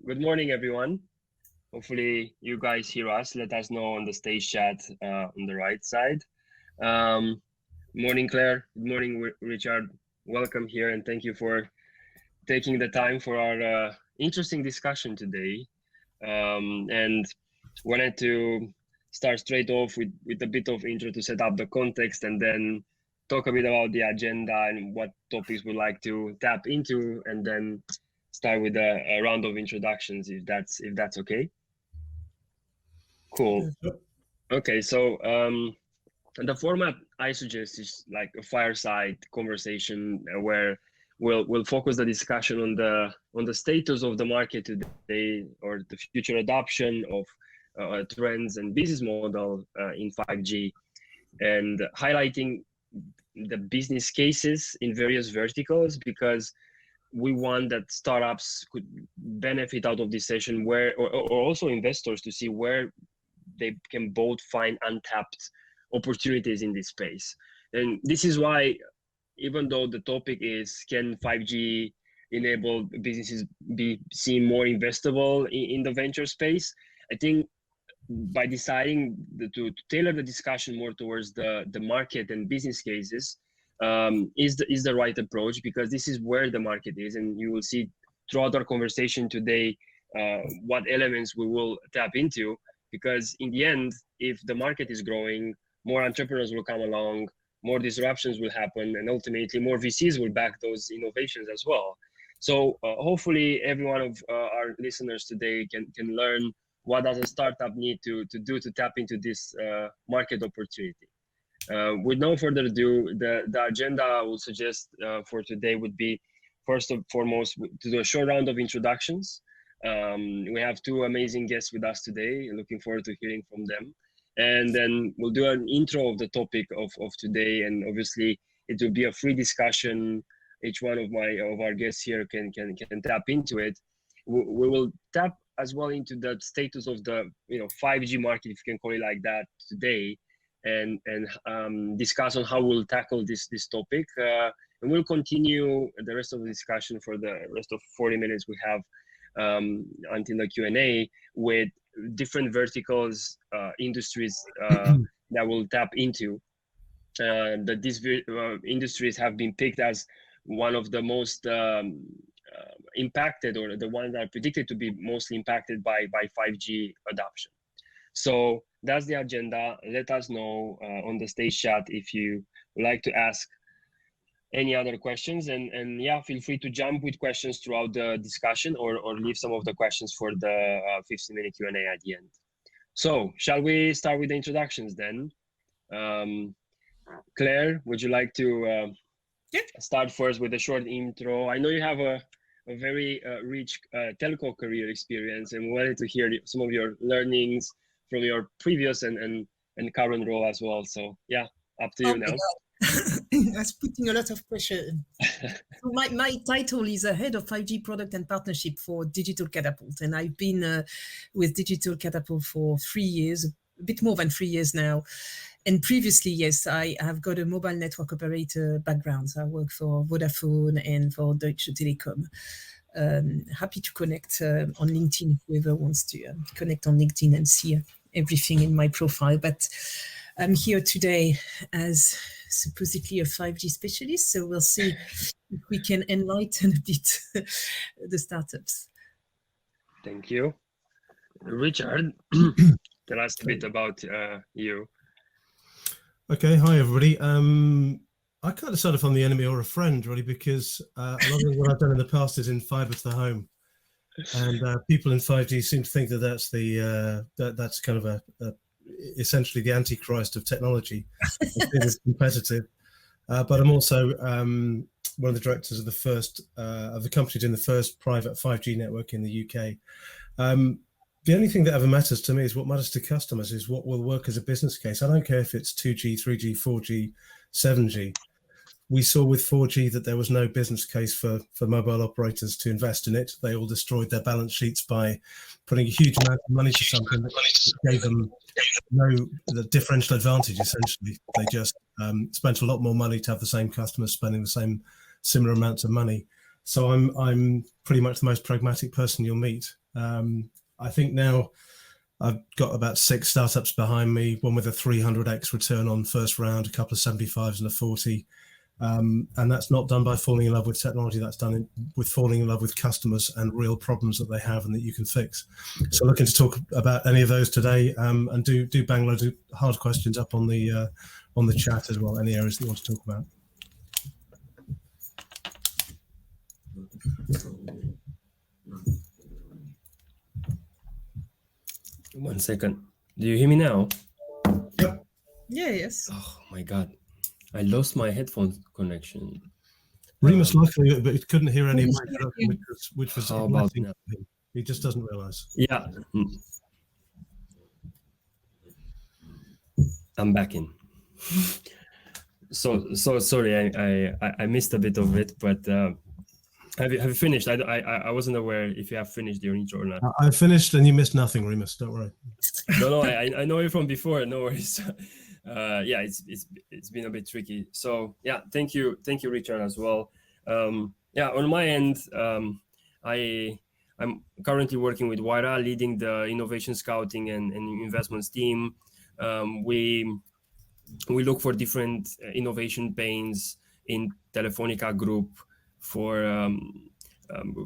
Good morning, everyone. Hopefully you guys hear us. Let us know on the stage chat on the right side. Morning, Claire. Good morning, Richard. Welcome here, and thank you for taking the time for our interesting discussion today. And wanted to start straight off with a bit of intro to set up the context, and then talk a bit about the agenda and what topics we'd like to tap into, and then start with a round of introductions, if that's okay. Cool. Okay, so the format I suggest is like a fireside conversation where we'll focus the discussion on the status of the market today, or the future adoption of trends and business model in 5G, and highlighting the business cases in various verticals, because we want that startups could benefit out of this session, or also investors, to see where they can both find untapped opportunities in this space. And this is why, even though the topic is, can 5G enable businesses be seen more investable in the venture space, I think by deciding to tailor the discussion more towards the market and business cases is the right approach, because this is where the market is. And you will see throughout our conversation today what elements we will tap into, because in the end, if the market is growing, more entrepreneurs will come along, more disruptions will happen, and ultimately more VCs will back those innovations as well. So hopefully every one of our listeners today can learn what does a startup need to do to tap into this market opportunity. With no further ado, the agenda I will suggest for today would be, first and foremost, to do a short round of introductions. We have two amazing guests with us today, and looking forward to hearing from them. And then we'll do an intro of the topic of today, and obviously it will be a free discussion. Each one of our guests here can tap into it. We will tap as well into the status of the 5G market, if you can call it like that, today, and discuss on how we'll tackle this topic. And we'll continue the rest of the discussion for the rest of 40 minutes we have until the Q&A, with different verticals, industries that we'll tap into. That these industries have been picked as one of the most impacted, or the ones that are predicted to be mostly impacted by 5G adoption. So that's the agenda. Let us know on the stage chat if you would like to ask any other questions, and yeah, feel free to jump with questions throughout the discussion, or leave some of the questions for the 15-minute Q&A at the end. So shall we start with the introductions then? Claire, would you like to start first with a short intro? I know you have a very rich telco career experience, and we wanted to hear some of your learnings from your previous and current role as well. So yeah, up to you now. That's putting a lot of pressure. So my title is Head of 5G Product and Partnership for Digital Catapult, and I've been with Digital Catapult for 3 years, a bit more than 3 years now. And previously, yes, I have got a mobile network operator background. So I work for Vodafone and for Deutsche Telekom. Happy to connect on LinkedIn, whoever wants to connect on LinkedIn and see everything in my profile. But I'm here today as supposedly a 5G specialist, so we'll see if we can enlighten a bit the startups. Thank you. Richard, tell us a bit about you. Okay, hi everybody. I can't decide if I'm the enemy or a friend, really, because a lot of what I've done in the past is in fibre to the home, and people in 5G seem to think that that's kind of essentially the antichrist of technology. It's competitive, but I'm also one of the directors of the company doing the first private 5G network in the UK. The only thing that ever matters to me is what matters to customers is what will work as a business case. I don't care if it's 2G, 3G, 4G, 7G. We saw with 4G that there was no business case for mobile operators to invest in it. They all destroyed their balance sheets by putting a huge amount of money to something that gave them the differential advantage, essentially. They just spent a lot more money to have the same customers spending similar amounts of money. So I'm pretty much the most pragmatic person you'll meet. I think now I've got about 6 startups behind me, one with a 300x return on first round, a couple of 75s and a 40. And that's not done by falling in love with technology. That's done with falling in love with customers and real problems that they have and that you can fix. So looking to talk about any of those today, and do bang loads of hard questions up on the chat as well, any areas that you want to talk about. One second. Do you hear me now? Yep. Yeah, yes. Oh my God. I lost my headphone connection. Remus luckily, but he couldn't hear any of my Remus, introduction, which was How a about blessing now? for him. He just doesn't realize. Yeah. I'm back in. So sorry, I missed a bit of it, but have you finished? I wasn't aware if you have finished your intro or not. I finished and you missed nothing, Remus, don't worry. No, I know you from before, no worries. Yeah, it's been a bit tricky. So yeah, thank you, Richard, as well. Yeah, on my end, I'm currently working with Wayra, leading the innovation scouting and investments team. We look for different innovation pains in Telefonica Group for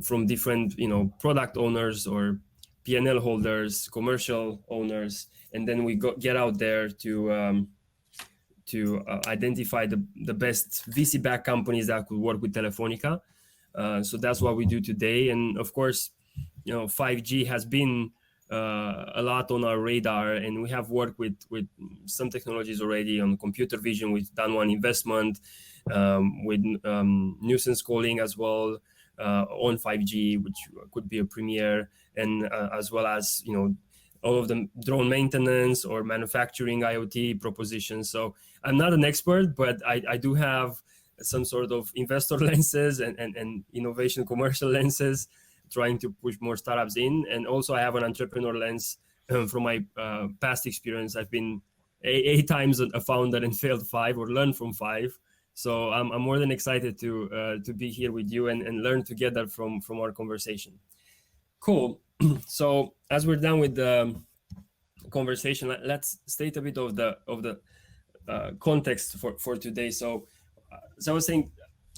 from different product owners or P&L holders, commercial owners, and then we get out there to identify the best VC-backed companies that could work with Telefonica. So that's what we do today, and of course, 5G has been a lot on our radar, and we have worked with some technologies already on computer vision. We've done one investment with nuisance calling as well on 5G, which could be a premiere, and as well as all of the drone maintenance or manufacturing IoT propositions. So I'm not an expert, but I do have some sort of investor lenses and innovation commercial lenses, trying to push more startups in. And also I have an entrepreneur lens from my past experience. I've been 8 times a founder and failed 5 or learned from 5. So I'm more than excited to be here with you and learn together from our conversation. Cool. So as we're done with the conversation, let's state a bit of the context for today. So I was saying,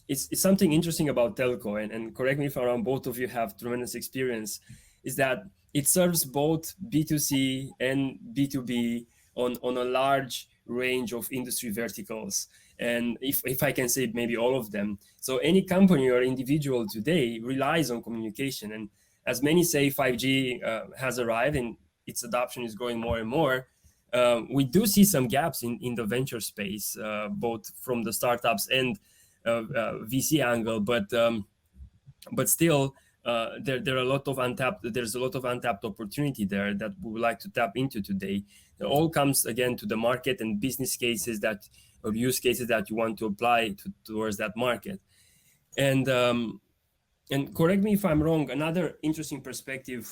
it's something interesting about telco, and correct me if I'm wrong, both of you have tremendous experience, is that it serves both B2C and B2B on a large range of industry verticals. And if I can say maybe all of them. So any company or individual today relies on communication. And as many say, 5G has arrived and its adoption is growing more and more. We do see some gaps in the venture space, both from the startups and VC angle, but still there are a lot of untapped opportunity there that we would like to tap into today. It all comes again to the market and business cases or use cases that you want to apply towards that market. And correct me if I'm wrong, another interesting perspective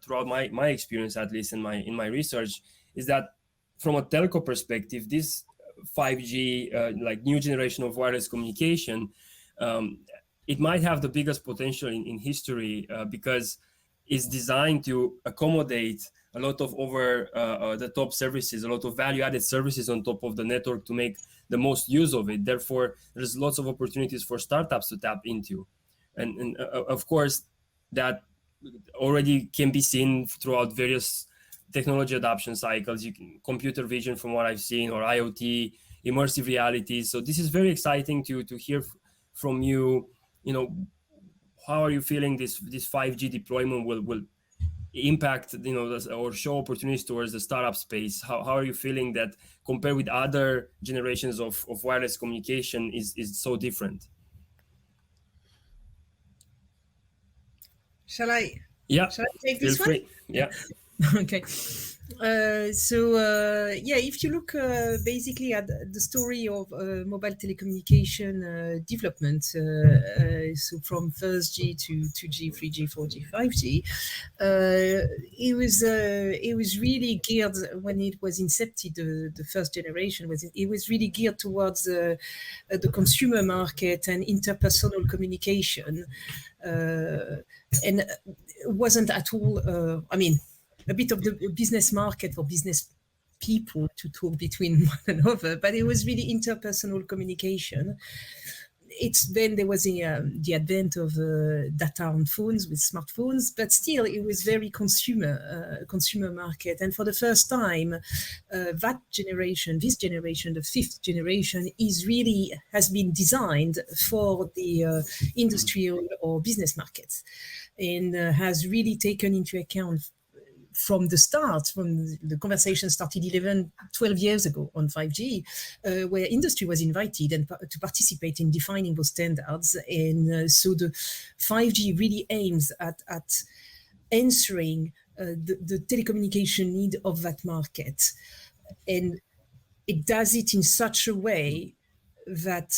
throughout my experience, at least in my research, is that from a telco perspective, this 5G, like new generation of wireless communication, it might have the biggest potential in history because it's designed to accommodate a lot of over the top services, a lot of value-added services on top of the network to make the most use of it. Therefore, there's lots of opportunities for startups to tap into. And of course, that already can be seen throughout various technology adoption cycles. Computer vision, from what I've seen, or IoT, immersive reality. So this is very exciting to hear from you. How are you feeling this 5G deployment will impact, or show opportunities towards the startup space? How are you feeling that compared with other generations of wireless communication is so different? Shall I take this Feel free. one? Yeah. Okay. If you look basically at the story of mobile telecommunication development, so from 1G to 2G, 3G, 4G, 5G, it was really geared when it was incepted. The first generation it was really geared towards the consumer market and interpersonal communication. And wasn't at all, I mean, a bit of the business market for business people to talk between one another, but it was really interpersonal communication. Then there was the advent of data on phones with smartphones, but still it was very consumer market. And for the first time, this generation, the 5th generation, has been designed for the industrial or business markets, and has really taken into account from the start, from the conversation started 12 years ago on 5G, where industry was invited and to participate in defining those standards. And so the 5G really aims at answering the telecommunication need of that market. And it does it in such a way that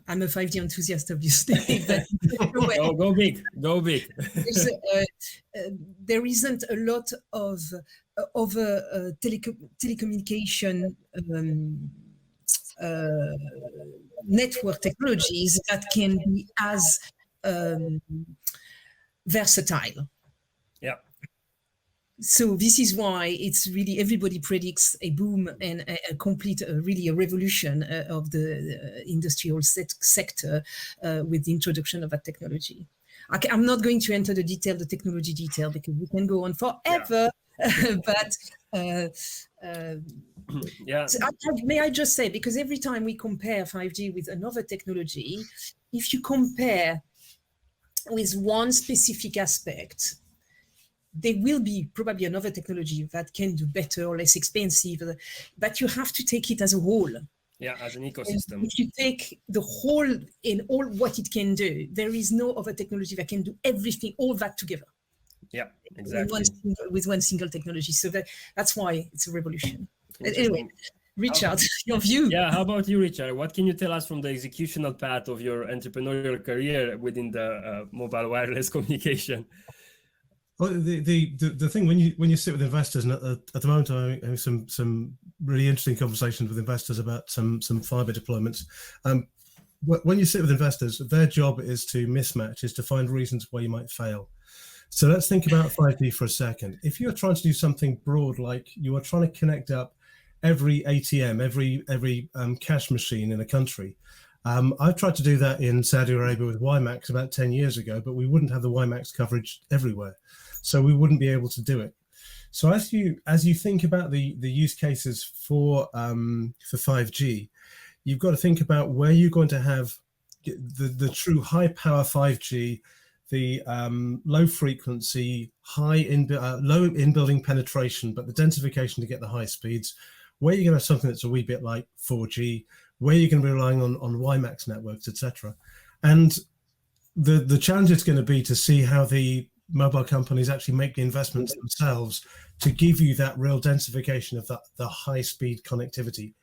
I'm a 5G enthusiast, obviously. But go big. There isn't a lot of telecommunication network technologies that can be as versatile. Yeah. So this is why it's really, everybody predicts a boom and a complete, really a revolution of the industrial sector with the introduction of that technology. I'm not going to enter the technology detail, because we can go on forever. Yeah. But yeah. So may I just say, because every time we compare 5G with another technology, if you compare with one specific aspect, there will be probably another technology that can do better or less expensive, but you have to take it as a whole. Yeah, as an ecosystem. And if you take the whole in all what it can do, there is no other technology that can do everything, all that together. Yeah, exactly. With one single technology. So that's why it's a revolution. Anyway, Richard, your view. Yeah, how about you, Richard? What can you tell us from the executional path of your entrepreneurial career within the mobile wireless communication? Well, the thing when you sit with investors, and at the moment I'm having some really interesting conversations with investors about some fiber deployments. When you sit with investors, their job is to find reasons where you might fail. So let's think about 5G for a second. If you're trying to do something broad, like you are trying to connect up every ATM, every cash machine in a country. I've tried to do that in Saudi Arabia with WiMAX about 10 years ago, but we wouldn't have the WiMAX coverage everywhere. So we wouldn't be able to do it. So as you think about the use cases for 5G, you've got to think about where you're going to have the true high power 5G, the low frequency, low in-building penetration, but the densification to get the high speeds, where you're going to have something that's a wee bit like 4G, where you're going to be relying on WiMAX networks, etc. And the challenge is going to be to see how the mobile companies actually make the investments themselves to give you that real densification of the high speed connectivity.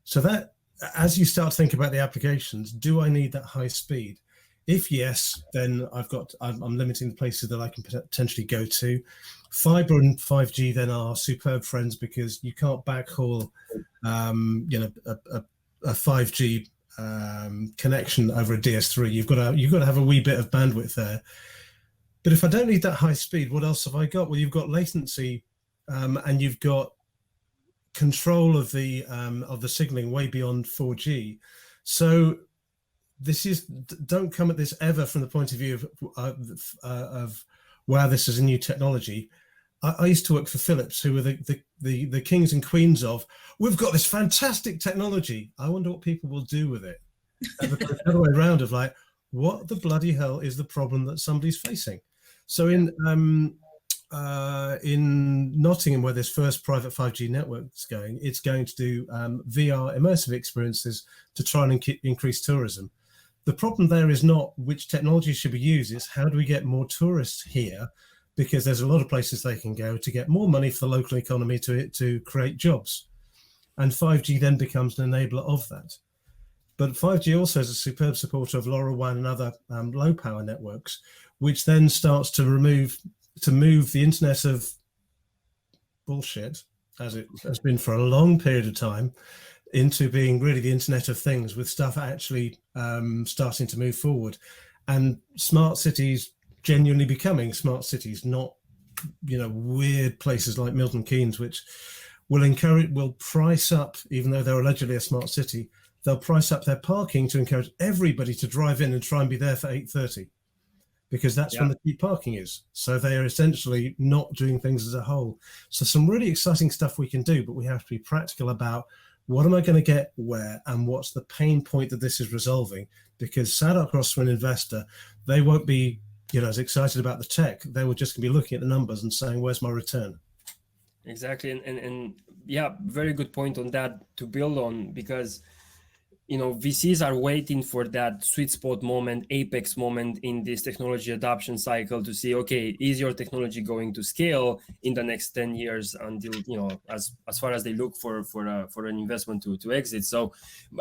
So that as you start to think about the applications, do I need that high speed? If yes, then I'm limiting the places that I can potentially go to. Fiber and 5G then are superb friends, because you can't backhaul a 5G connection over a DS3. You've got to have a wee bit of bandwidth there. But if I don't need that high speed, what else have I got? Well, you've got latency, and you've got control of the signaling way beyond 4G. So don't come at this ever from the point of view of wow, this is a new technology. I used to work for Philips, who were the kings and queens of, we've got this fantastic technology. I wonder what people will do with it. And the other way around of like, what the bloody hell is the problem that somebody's facing? So in Nottingham, where this first private 5G network is going, it's going to do VR immersive experiences to try and increase tourism. The problem there is not which technology should be used, it's how do we get more tourists here, because there's a lot of places they can go to get more money for the local economy to create jobs. And 5G then becomes an enabler of that. But 5G also is a superb supporter of LoRaWAN and other low power networks, which then starts to move the internet of bullshit, as it has been for a long period of time, into being really the Internet of Things, with stuff actually starting to move forward, and smart cities genuinely becoming smart cities, not, you know, weird places like Milton Keynes, which will price up, even though they're allegedly a smart city, they'll price up their parking to encourage everybody to drive in and try and be there for 8:30, because that's when the cheap parking is. So they are essentially not doing things as a whole. So some really exciting stuff we can do, but we have to be practical about what am I going to get where, and what's the pain point that this is resolving. Because sat across from an investor, they won't be, you know, as excited about the tech. They were just going to be looking at the numbers and saying, where's my return? Exactly. And yeah, very good point on that to build on, because, you know, VCs are waiting for that sweet spot moment, apex moment in this technology adoption cycle to see, okay, is your technology going to scale in the next 10 years until, you know, as far as they look for an investment to exit. So,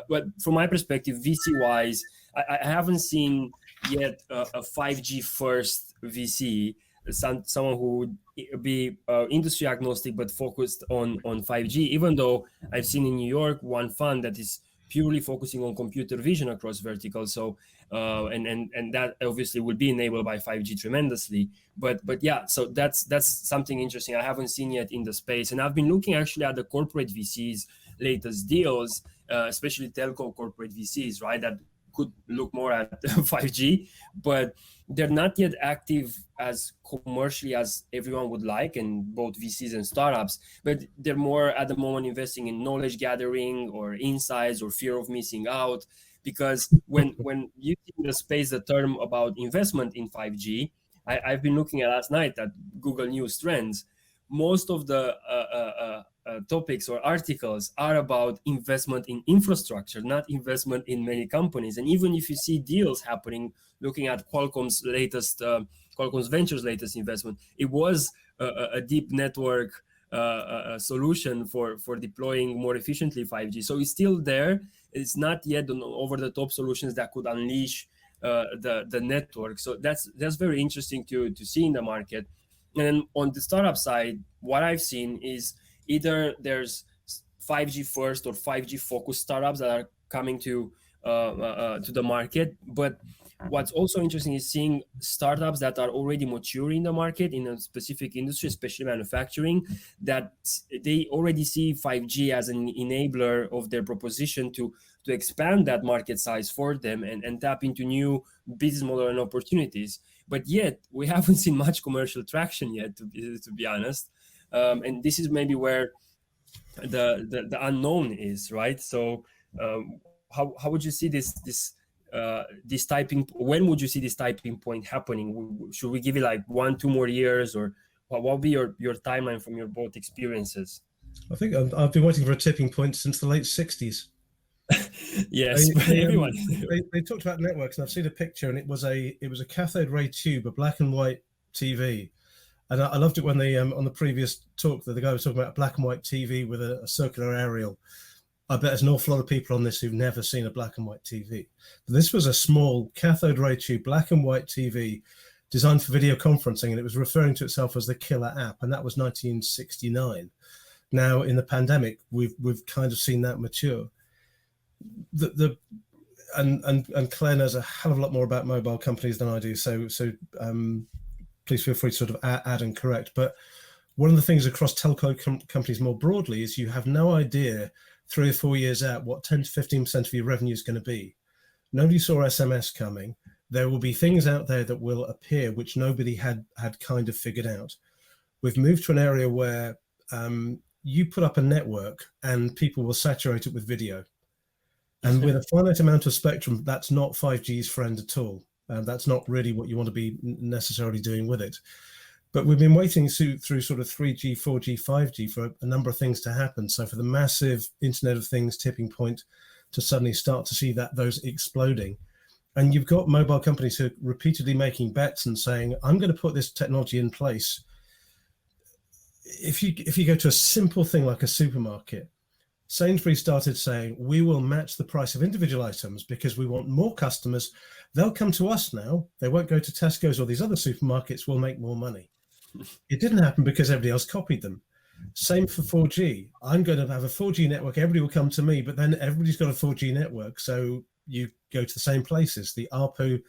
but from my perspective, VC wise, I haven't seen yet a 5G first VC, someone who would be industry agnostic but focused on 5G, even though I've seen in New York one fund that is purely focusing on computer vision across verticals. So and that obviously will be enabled by 5G tremendously. But yeah, so that's something interesting I haven't seen yet in the space. And I've been looking actually at the corporate VCs latest deals, especially telco corporate VCs, right? That could look more at 5G, but they're not yet active as commercially as everyone would like, and both VCs and startups, but they're more at the moment investing in knowledge gathering or insights or fear of missing out. Because when you see in the space the term about investment in 5G, I've been looking at last night at Google News Trends. Most of the topics or articles are about investment in infrastructure, not investment in many companies. And even if you see deals happening, looking at Qualcomm's Ventures latest investment, it was a deep network solution for deploying more efficiently 5G. So it's still there. It's not yet an over-the-top solutions that could unleash the network. So that's very interesting to see in the market. And then on the startup side, what I've seen is either there's 5G first or 5G focused startups that are coming to the market. But what's also interesting is seeing startups that are already mature in the market in a specific industry, especially manufacturing, that they already see 5G as an enabler of their proposition to expand that market size for them and tap into new business model and opportunities. But yet we haven't seen much commercial traction yet, to be honest. And this is maybe where the unknown is, right? So how would you see this typing? When would you see this typing point happening? Should we give it like 1-2 more years, or what will be your timeline from your both experiences? I think I've been waiting for a tipping point since the late 60s. Yes, everyone. They talked about networks, and I've seen a picture, and it was a cathode ray tube, a black and white TV. And I loved it when they on the previous talk that the guy was talking about a black and white TV with a circular aerial. I bet there's an awful lot of people on this who've never seen a black and white TV. But this was a small cathode ray tube, black and white TV designed for video conferencing, and it was referring to itself as the killer app, and that was 1969. Now, in the pandemic, we've kind of seen that mature. And Claire knows a hell of a lot more about mobile companies than I do, so please feel free to sort of add and correct. But one of the things across telco companies more broadly is you have no idea 3 or 4 years out what 10 to 15% of your revenue is going to be. Nobody saw SMS coming. There will be things out there that will appear which nobody had kind of figured out. We've moved to an area where you put up a network and people will saturate it with video. And with a finite amount of spectrum, that's not 5G's friend at all. That's not really what you want to be necessarily doing with it. But we've been waiting through sort of 3G, 4G, 5G for a number of things to happen. So for the massive Internet of Things tipping point to suddenly start to see those exploding. And you've got mobile companies who are repeatedly making bets and saying, I'm going to put this technology in place. If you go to a simple thing like a supermarket, Sainsbury's started saying, we will match the price of individual items because we want more customers. They'll come to us now. They won't go to Tesco's or these other supermarkets. We'll make more money. It didn't happen because everybody else copied them. Same for 4G. I'm going to have a 4G network. Everybody will come to me, but then everybody's got a 4G network. So you go to the same places. The ARPU,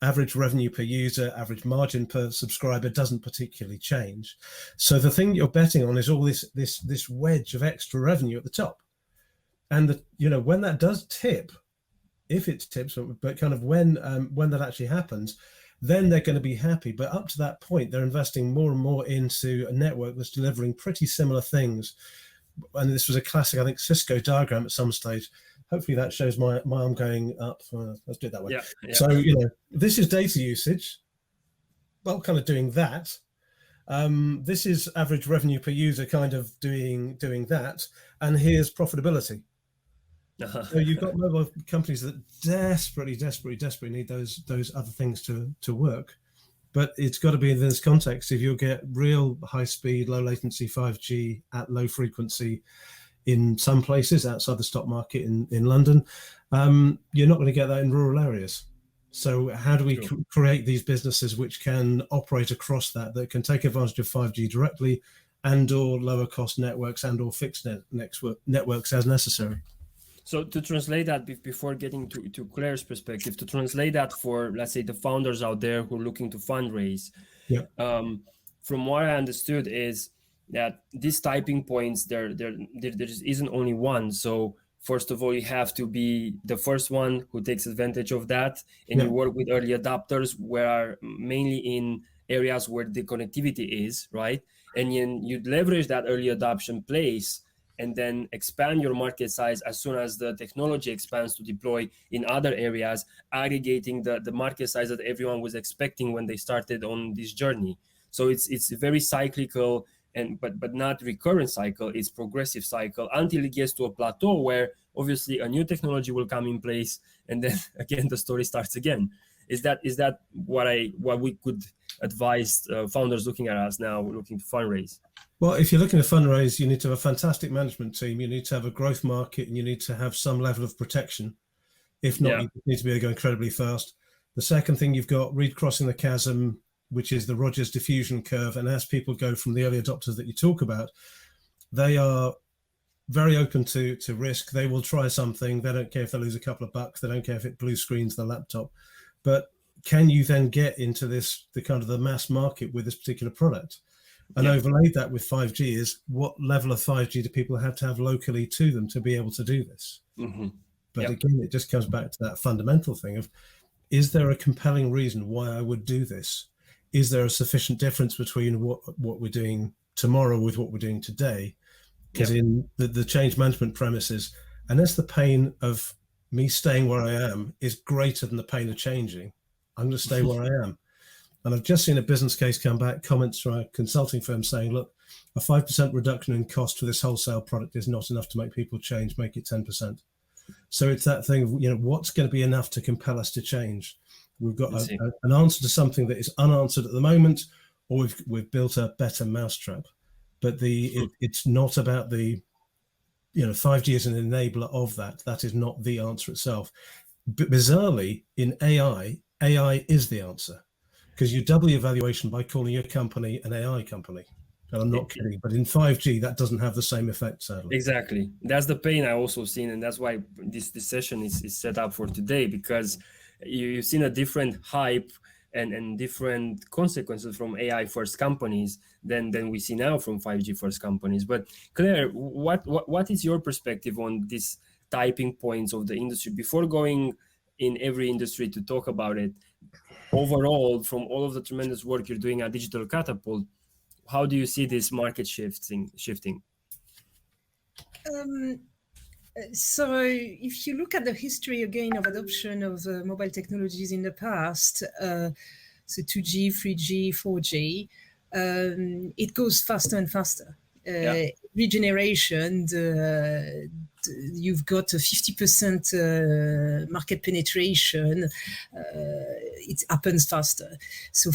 average revenue per user, average margin per subscriber doesn't particularly change. So the thing you're betting on is all this wedge of extra revenue at the top. And when that does tip, if it tips, but kind of when that actually happens, then they're going to be happy. But up to that point, they're investing more and more into a network that's delivering pretty similar things. And this was a classic, I think, Cisco diagram at some stage. Hopefully that shows my arm going up. Let's do it that way. Yeah. So, this is data usage. Well, kind of doing that. This is average revenue per user kind of doing that. And here's profitability. So you've got mobile companies that desperately need those other things to work, but it's got to be in this context. If you'll get real high speed, low latency 5G at low frequency in some places outside the stock market in London, you're not going to get that in rural areas. So how do we create these businesses which can operate across that can take advantage of 5G directly, and or lower cost networks and or fixed networks as necessary? So to translate that, before getting to Claire's perspective, to translate that for, let's say, the founders out there who are looking to fundraise, from what I understood is that these typing points, there isn't only one. So first of all, you have to be the first one who takes advantage of that, and you work with early adopters, where mainly in areas where the connectivity is, right? And you leverage that early adoption place, and then expand your market size as soon as the technology expands to deploy in other areas, aggregating the market size that everyone was expecting when they started on this journey. So it's very cyclical, but not recurrent cycle. It's progressive cycle until it gets to a plateau where obviously a new technology will come in place, and then again the story starts again. Is that what we could advise founders looking at us now, looking to fundraise? Well, if you're looking to fundraise, you need to have a fantastic management team. You need to have a growth market, and you need to have some level of protection. If not, you need to be able to go incredibly fast. The second thing, you've got Reed crossing the chasm, which is the Rogers diffusion curve. And as people go from the early adopters that you talk about, they are very open to risk. They will try something. They don't care if they lose a couple of bucks. They don't care if it blue screens the laptop. But can you then get into the kind of the mass market with this particular product? And overlaid that with 5G is, what level of 5G do people have to have locally to them to be able to do this? Mm-hmm. But again, it just comes back to that fundamental thing of, is there a compelling reason why I would do this? Is there a sufficient difference between what we're doing tomorrow with what we're doing today? Because in the change management premises, unless the pain of me staying where I am is greater than the pain of changing, I'm going to stay where I am. And I've just seen a business case come back, comments from a consulting firm saying, look, a 5% reduction in cost for this wholesale product is not enough to make people change, make it 10%. So it's that thing of, what's going to be enough to compel us to change? We've got an answer to something that is unanswered at the moment, or we've built a better mousetrap. But it's not about 5G is an enabler of that. That is not the answer itself. But bizarrely, in AI is the answer. Because you double your valuation by calling your company an AI company. And I'm not kidding, but in 5G, that doesn't have the same effect, sadly. Exactly. That's the pain I also seen, and that's why this session is set up for today, because you've seen a different hype and different consequences from AI first companies than we see now from 5G first companies. But Claire, what is your perspective on these typing points of the industry before going in every industry to talk about it? Overall, from all of the tremendous work you're doing at Digital Catapult, how do you see this market shifting? So if you look at the history again of adoption of mobile technologies in the past, so 2G, 3G, 4G, it goes faster and faster. Regeneration, you've got a 50% market penetration. It happens faster. So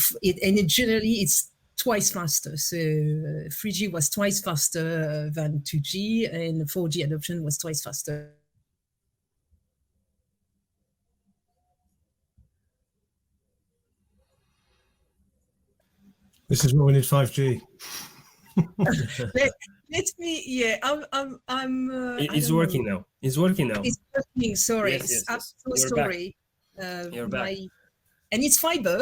generally it's twice faster. So 3G was twice faster than 2G, and 4G adoption was twice faster. This is why we need 5G. Let me. Yeah, I'm. It's working now. It's working now. It's working. Sorry, Yes. I'm so You're sorry. You're back. And it's fiber,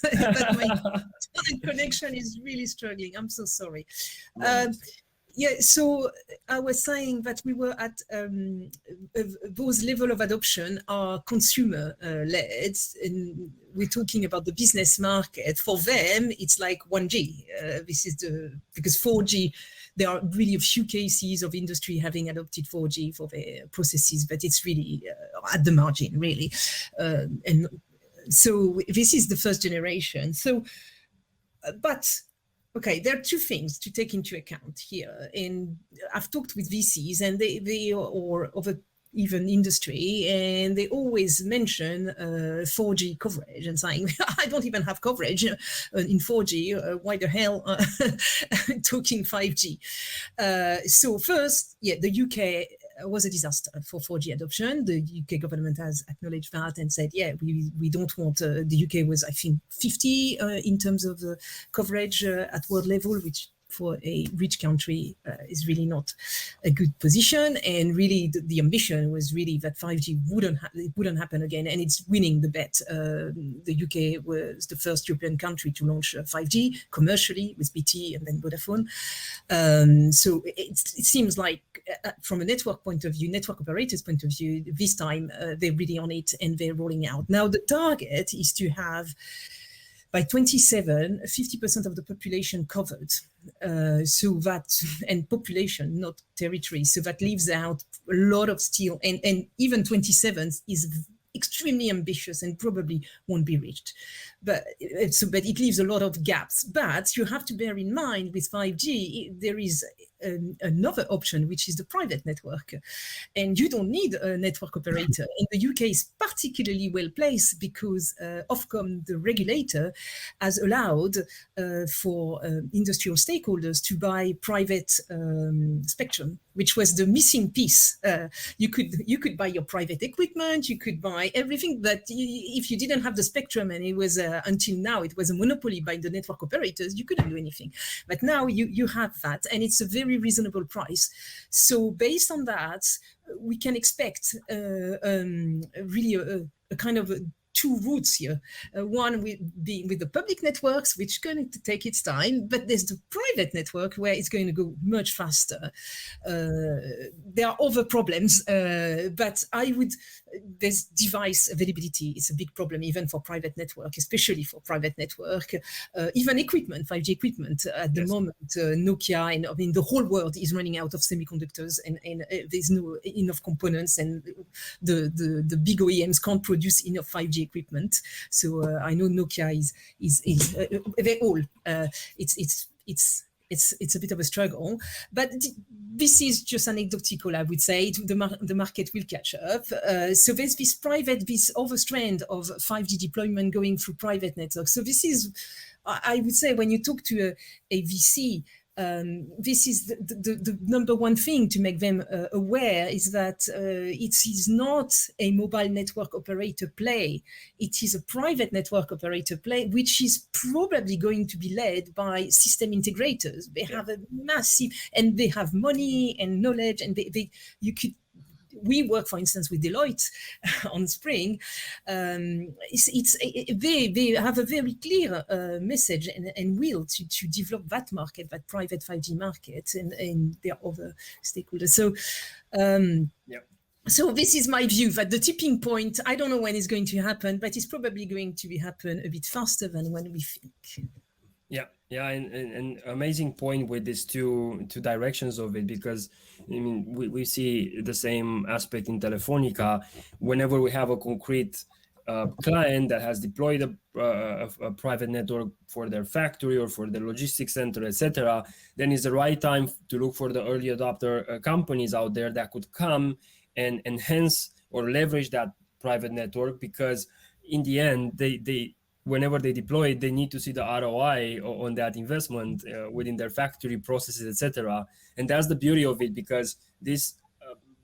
but my connection is really struggling. I'm so sorry. Yeah, so I was saying that we were at those level of adoption are consumer led, and we're talking about the business market. For them, it's like 1G. This is because 4G. There are really a few cases of industry having adopted 4G for their processes, but it's really at the margin, really, and so this is the first generation. So, but okay, there are two things to take into account here. And I've talked with VCs, and they or of a even industry, and they always mention 4G coverage and saying, I don't even have coverage in 4G. Why the hell talking 5G? So first, yeah, the UK was a disaster for 4G adoption. The UK government has acknowledged that and said, yeah, we don't want, the UK was, I think, 50 in terms of coverage at world level, which for a rich country is really not a good position. And really the ambition was really that 5G wouldn't happen again. And it's winning the bet. The UK was the first European country to launch 5G commercially with BT and then Vodafone. So it seems like from a network point of view, network operators point of view, this time they're really on it and they're rolling out. Now the target is to have by 27, 50% of the population covered. So that, and population, not territory. So that leaves out a lot of steel, and even 27 is extremely ambitious and probably won't be reached. But it leaves a lot of gaps. But you have to bear in mind with 5G, there is another option, which is the private network. And you don't need a network operator. And the UK is particularly well placed because Ofcom, the regulator, has allowed for industrial stakeholders to buy private spectrum, which was the missing piece. You could buy your private equipment, you could buy everything, but if you didn't have the spectrum, and it was until now it was a monopoly by the network operators, you couldn't do anything. But now you have that, and it's a very reasonable price. So based on that, we can expect really a kind of two routes here. One with the public networks, which is going to take its time, but there's the private network where it's going to go much faster. There are other problems, but there's device availability. It's a big problem even for private network, especially for private network. Even equipment, 5G equipment at the moment, Nokia and I mean the whole world is running out of semiconductors, and there's no enough components, and the big OEMs can't produce enough 5G equipment. So I know Nokia is they're all it's a bit of a struggle, but this is just anecdotal, I would say. The market will catch up. So there's this other strand of 5G deployment going through private networks. So this is, I would say, when you talk to a VC, this is the number one thing to make them aware is that it is not a mobile network operator play. It is a private network operator play, which is probably going to be led by system integrators. They have a massive, and they have money and knowledge, and we work, for instance, with Deloitte on Spring. They have a very clear message and will to develop that market, that private 5G market, and there are other stakeholders. So, So this is my view, that the tipping point, I don't know when it's going to happen, but it's probably going to happen a bit faster than when we think. Yeah, and amazing point with these two directions of it, because I mean we see the same aspect in Telefonica. Whenever we have a concrete client that has deployed a private network for their factory or for their logistics center, etc., then it's the right time to look for the early adopter companies out there that could come and enhance or leverage that private network, because in the end they whenever they deploy it, they need to see the ROI on that investment within their factory processes, etc. And that's the beauty of it, because this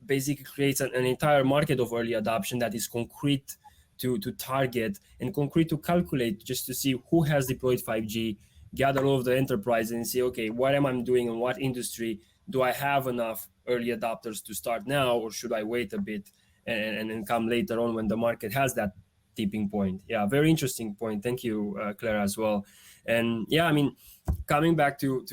basically creates an entire market of early adoption that is concrete to target and concrete to calculate, just to see who has deployed 5G gather all of the enterprise and say, okay, what am I doing in what industry? Do I have enough early adopters to start now, or should I wait a bit and then come later on when the market has that tipping point? Yeah, very interesting point. Thank you, Clara, as well. And yeah, I mean, coming back to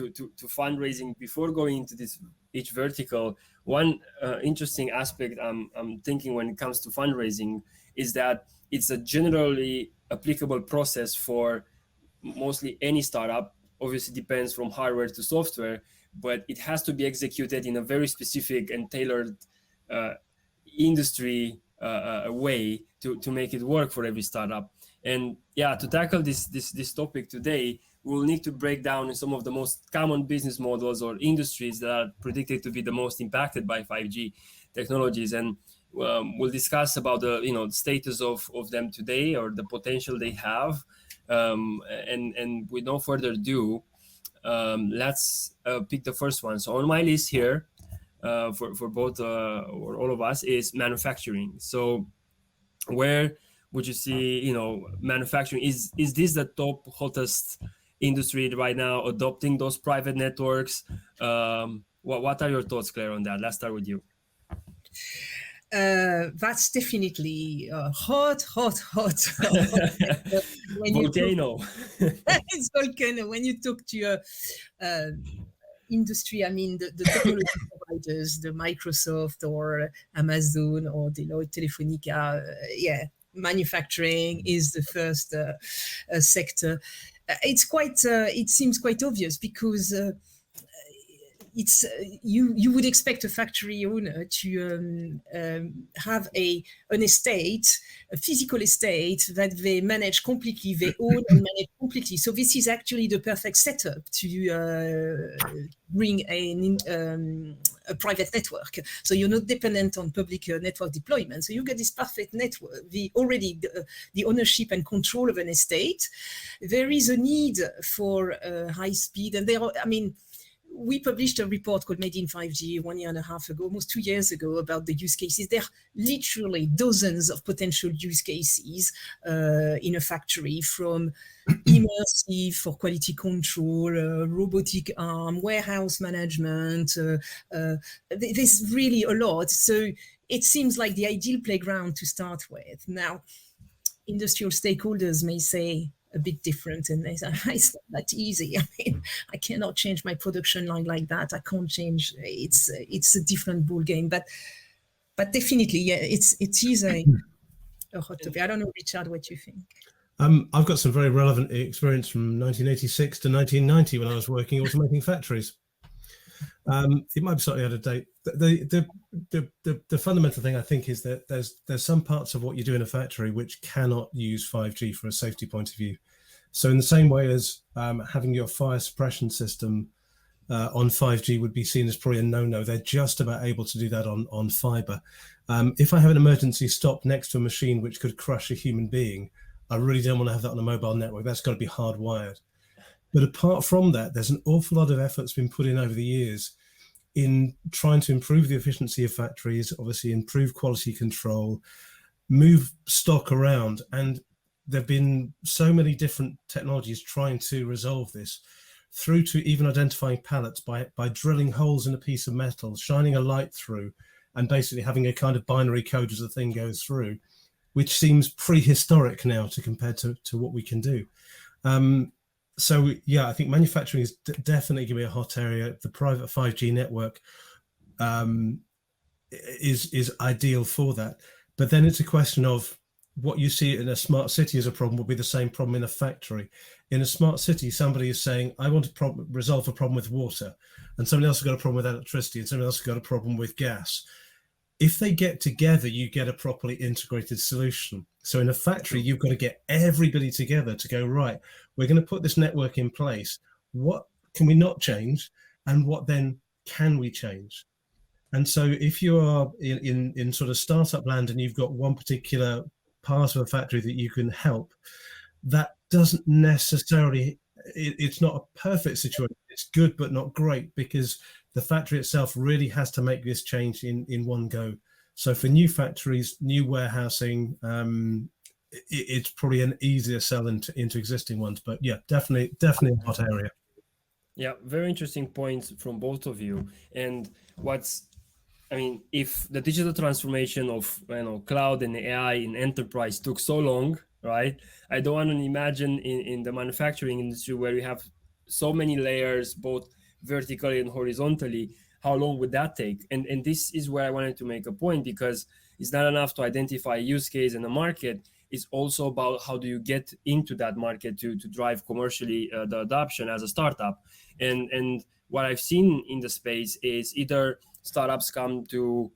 fundraising, before going into this each vertical, one interesting aspect I'm thinking when it comes to fundraising is that it's a generally applicable process for mostly any startup. Obviously depends from hardware to software, but it has to be executed in a very specific and tailored industry way to make it work for every startup. And yeah, to tackle this topic today, we'll need to break down in some of the most common business models or industries that are predicted to be the most impacted by 5G technologies. And we'll discuss about the status of them today, or the potential they have. And with no further ado, let's pick the first one. So on my list here, for both or all of us, is manufacturing. So where would you see manufacturing? Is this the top hottest industry right now, adopting those private networks? What are your thoughts, Claire, on that? Let's start with you. That's definitely hot. Volcano. It's volcano. When you talk to your industry, I mean the technology providers, the Microsoft or Amazon or Deloitte, Telefonica, manufacturing is the first sector. It's quite. It seems quite obvious because. It's you would expect a factory owner to have an estate, a physical estate that they manage completely, they own and manage completely. So this is actually the perfect setup to bring a private network. So you're not dependent on public network deployment. So you get this perfect network, the ownership and control of an estate. There is a need for high speed, and we published a report called Made in 5G 1.5 years ago, almost 2 years ago, about the use cases. There are literally dozens of potential use cases in a factory, from immersive for quality control, robotic arm, warehouse management. There's really a lot. So it seems like the ideal playground to start with. Now, industrial stakeholders may say, a bit different, and they say, it's not that easy. I mean, I cannot change my production line like that. I can't change. It's a different ball game. But definitely, yeah, it is a hot topic. I don't know, Richard, what you think. I've got some very relevant experience from 1986 to 1990 when I was working automating factories. It might be slightly out of date. The fundamental thing, I think, is that there's some parts of what you do in a factory which cannot use 5G from a safety point of view. So in the same way as having your fire suppression system on 5G would be seen as probably a no-no, they're just about able to do that on fiber. If I have an emergency stop next to a machine which could crush a human being, I really don't want to have that on a mobile network. That's got to be hardwired. But apart from that, there's an awful lot of effort's been put in over the years in trying to improve the efficiency of factories, obviously improve quality control, move stock around. And there've been so many different technologies trying to resolve this, through to even identifying pallets by drilling holes in a piece of metal, shining a light through, and basically having a kind of binary code as the thing goes through, which seems prehistoric now to compare to what we can do. So yeah, I think manufacturing is definitely going to be a hot area. The private 5G network is ideal for that. But then it's a question of what you see in a smart city as a problem will be the same problem in a factory. In a smart city, somebody is saying, I want to resolve a problem with water, and somebody else has got a problem with electricity, and somebody else has got a problem with gas. If they get together, you get a properly integrated solution. So in a factory, you've got to get everybody together to go, right, we're going to put this network in place. What can we not change? And what then can we change? And so if you are in sort of startup land and you've got one particular part of a factory that you can help, that doesn't necessarily, it's not a perfect situation. It's good, but not great, because the factory itself really has to make this change in one go. So for new factories, new warehousing, it's probably an easier sell into existing ones. But yeah, definitely a hot area. Yeah, very interesting points from both of you. And if the digital transformation of cloud and AI in enterprise took so long, right? I don't want to imagine in the manufacturing industry where we have so many layers, both vertically and horizontally, how long would that take? And this is where I wanted to make a point, because it's not enough to identify a use case in the market. It's also about how do you get into that market to drive commercially the adoption as a startup. And what I've seen in the space is either startups come to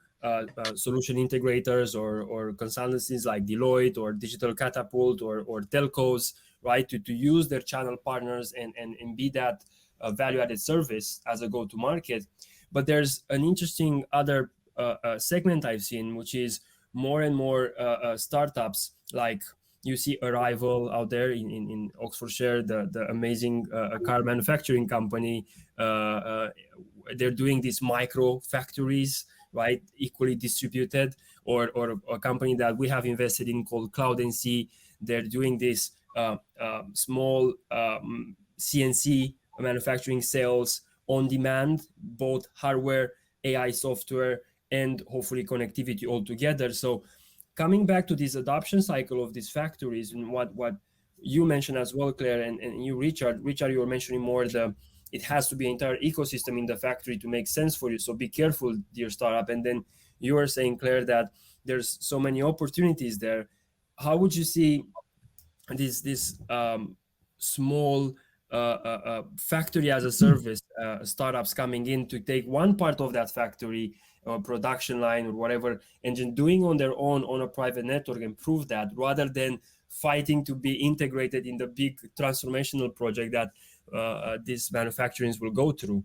solution integrators or consultancies like Deloitte or Digital Catapult or telcos, right, to use their channel partners and be that value-added service as a go-to-market. But there's an interesting other segment I've seen, which is more and more startups, like you see Arrival out there in Oxfordshire, the amazing car manufacturing company. They're doing these micro factories, right, equally distributed, or a company that we have invested in called Cloud NC. They're doing this small CNC manufacturing cells on demand, both hardware, AI software, and hopefully connectivity all together. So coming back to this adoption cycle of these factories, and what you mentioned as well, Claire, and you, Richard, you were mentioning more it has to be an entire ecosystem in the factory to make sense for you. So be careful, dear startup. And then you were saying, Claire, that there's so many opportunities there. How would you see this small factory as a service startups coming in to take one part of that factory or production line or whatever, and just doing on their own on a private network and prove that, rather than fighting to be integrated in the big transformational project that these manufacturers will go through?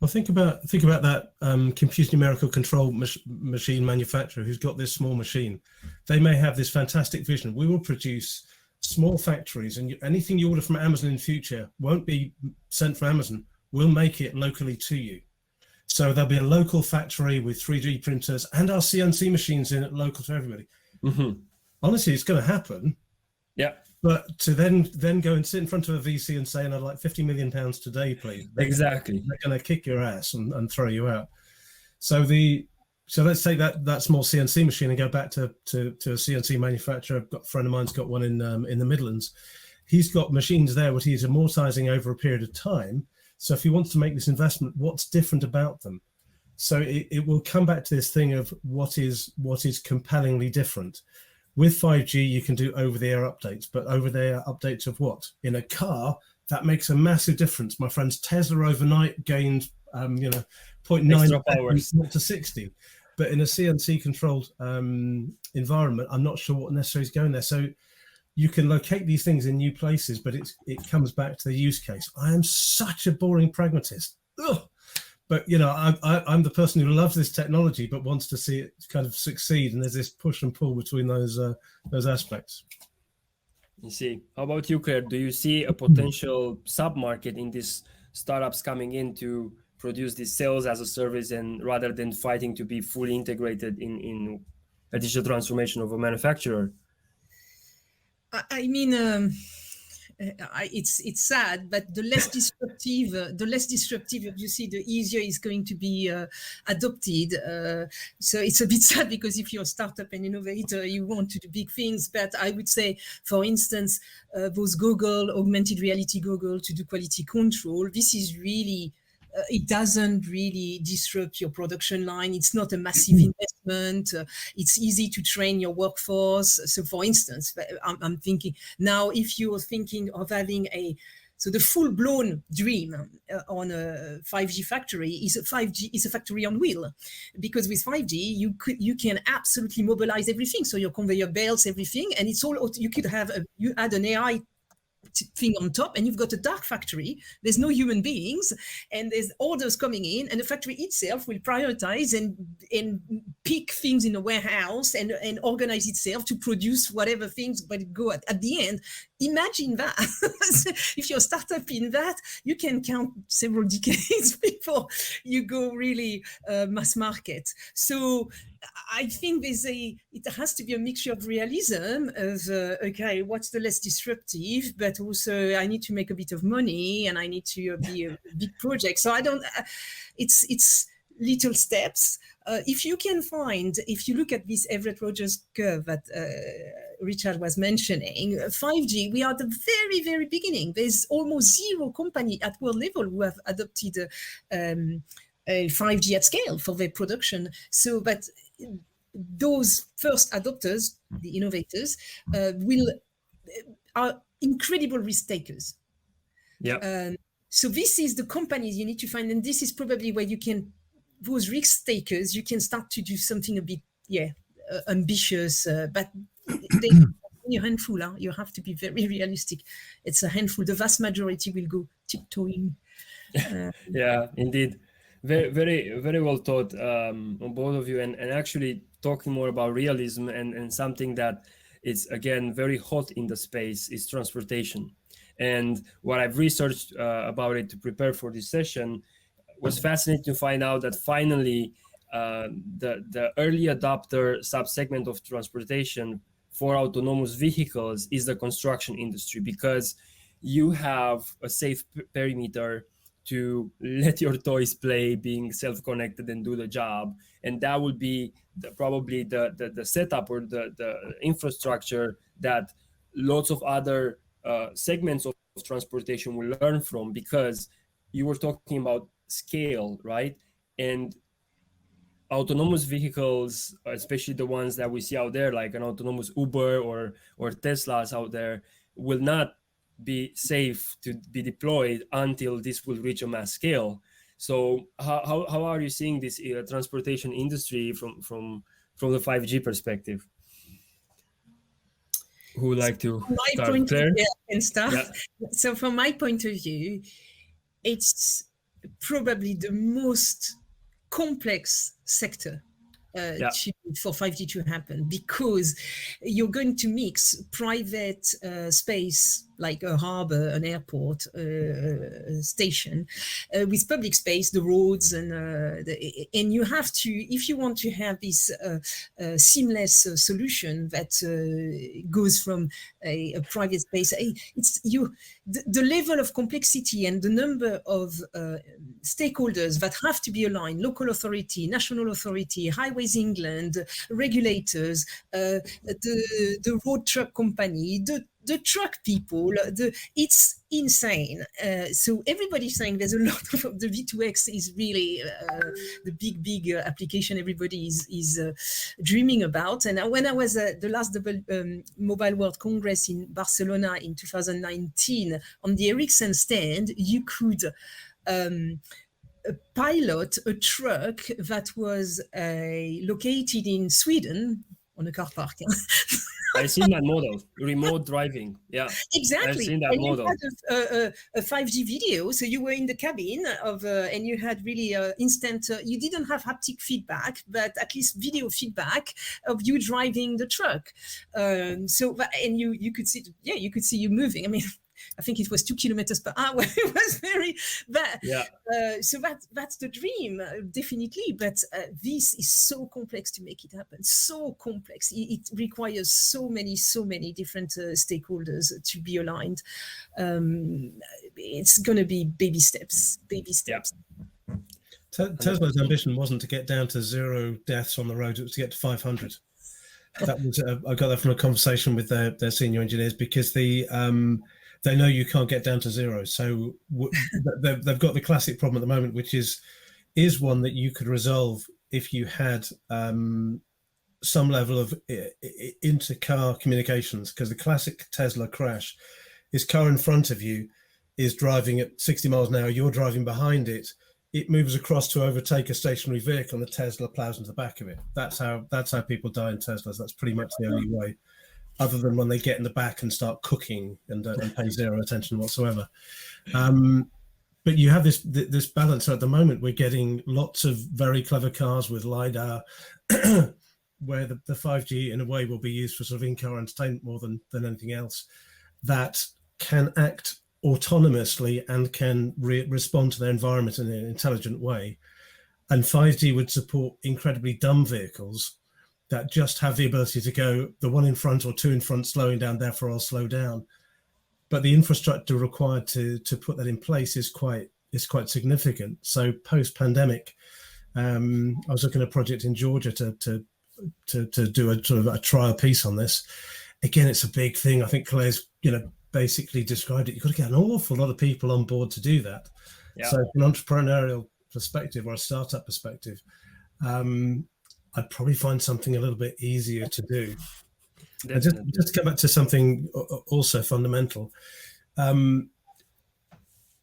Well, think about that compute numerical control machine manufacturer who's got this small machine. They may have this fantastic vision. We will produce small factories, and anything you order from Amazon in future won't be sent from Amazon. We'll make it locally to you. So there'll be a local factory with 3D printers and our CNC machines in it, local to everybody. Mm-hmm. Honestly, it's going to happen. Yeah. But to then go and sit in front of a VC and say, I'd like £50 million today, please. Exactly. They're going to kick your ass and throw you out. So let's take that small CNC machine and go back to a CNC manufacturer. I've got a friend of mine's got one in the Midlands. He's got machines there which he's amortizing over a period of time. So if he wants to make this investment, what's different about them? So it will come back to this thing of what is compellingly different. With 5G, you can do over-the-air updates, but over-the-air updates of what? In a car, that makes a massive difference. My friends, Tesla overnight gained 0.9 hours to 60. But in a CNC-controlled environment, I'm not sure what necessarily is going there. So you can locate these things in new places, but it comes back to the use case. I am such a boring pragmatist. Ugh. But, I'm the person who loves this technology but wants to see it kind of succeed. And there's this push and pull between those aspects. You see. How about you, Claire? Do you see a potential sub-market in these startups coming in to produce these sales as a service, and rather than fighting to be fully integrated in a digital transformation of a manufacturer? I mean, it's sad, but the less disruptive, obviously, the easier it's going to be adopted. So it's a bit sad, because if you're a startup and innovator, you want to do big things. But I would say, for instance, those augmented reality goggles to do quality control, this is really, it doesn't really disrupt your production line. It's not a massive investment. It's easy to train your workforce. So for instance, I'm thinking now, if you're thinking of having the full-blown dream on a 5G factory is a factory on wheel, because with 5G you can absolutely mobilize everything. So your conveyor belts, everything, and it's all, you could have you add an AI thing on top, and you've got a dark factory. There's no human beings, and there's orders coming in, and the factory itself will prioritize and pick things in a warehouse and organize itself to produce whatever things, but go at the end, imagine that. If you're a startup in that, you can count several decades before you go really mass market. So I think it has to be a mixture of realism of, okay, what's the less disruptive, but also I need to make a bit of money and I need to be a big project. So it's little steps. If you look at this Everett Rogers curve that Richard was mentioning, 5G, we are at the very, very beginning. There's almost zero company at world level who have adopted 5G at scale for their production. So, but those first adopters, the innovators, are incredible risk takers. Yeah. So this is the companies you need to find, and this is probably where you can, those risk takers, you can start to do something a bit, ambitious, but a handful. You have to be very realistic. It's a handful. The vast majority will go tiptoeing. Yeah, indeed. Very, very, very well thought on both of you. And actually talking more about realism and something that is, again, very hot in the space is transportation. And what I've researched about it to prepare for this session was fascinating to find out that finally the early adopter subsegment of transportation for autonomous vehicles is the construction industry, because you have a safe perimeter to let your toys play, being self-connected and do the job. And that would be probably the setup or the infrastructure that lots of other segments of transportation will learn from, because you were talking about scale, right? And autonomous vehicles, especially the ones that we see out there, like an autonomous Uber or Teslas out there, will not be safe to be deployed until this will reach a mass scale. So how are you seeing this transportation industry from the 5G perspective? Who would like to start? Claire? And stuff. Yeah. So from my point of view, it's probably the most complex sector for 5G to happen, because you're going to mix private space like a harbor, an airport, station, with public space, the roads, and you have to, if you want to have this seamless solution that goes from a private space, the level of complexity and the number of stakeholders that have to be aligned, local authority, national authority, Highways England, regulators, the road truck company, the truck people, it's insane. So everybody's saying there's a lot of the V2X is really the big application everybody is dreaming about. And when I was at the last Mobile World Congress in Barcelona in 2019, on the Ericsson stand, you could pilot a truck that was located in Sweden on a car park. I've seen that model, remote driving. Yeah, exactly. I've seen that model. You had a 5G video, so you were in the cabin and you had really instant. You didn't have haptic feedback, but at least video feedback of you driving the truck. And you could see, you could see you moving. I mean, I think it was 2 kilometers per hour. It was very bad. Yeah. So that's the dream, definitely. But this is so complex to make it happen. So complex. It requires so many different stakeholders to be aligned. It's going to be baby steps. Yeah. Tesla's ambition wasn't to get down to 0 deaths on the road; it was to get to 500. That was I got that from a conversation with their senior engineers, because they know you can't get down to 0. So they've got the classic problem at the moment, which is one that you could resolve if you had some level of inter-car communications. Because the classic Tesla crash is car in front of you is driving at 60 miles an hour, you're driving behind it, it moves across to overtake a stationary vehicle and the Tesla plows into the back of it. That's how people die in Teslas. That's pretty much the only way, other than when they get in the back and start cooking and pay zero attention whatsoever. But you have this balance. So at the moment, we're getting lots of very clever cars with LiDAR, where the 5G in a way will be used for sort of in-car entertainment more than anything else. that can act autonomously and can respond to their environment in an intelligent way. And 5G would support incredibly dumb vehicles that just have the ability to go, the one in front or two in front slowing down, therefore I'll slow down. But the infrastructure required to put that in place is quite significant. So post-pandemic, I was looking at a project in Georgia to do a sort of a trial piece on this. Again, it's a big thing. I think Claire's basically described it. You've got to get an awful lot of people on board to do that. Yeah. So from an entrepreneurial perspective or a startup perspective, I'd probably find something a little bit easier to do. Just to come back to something also fundamental,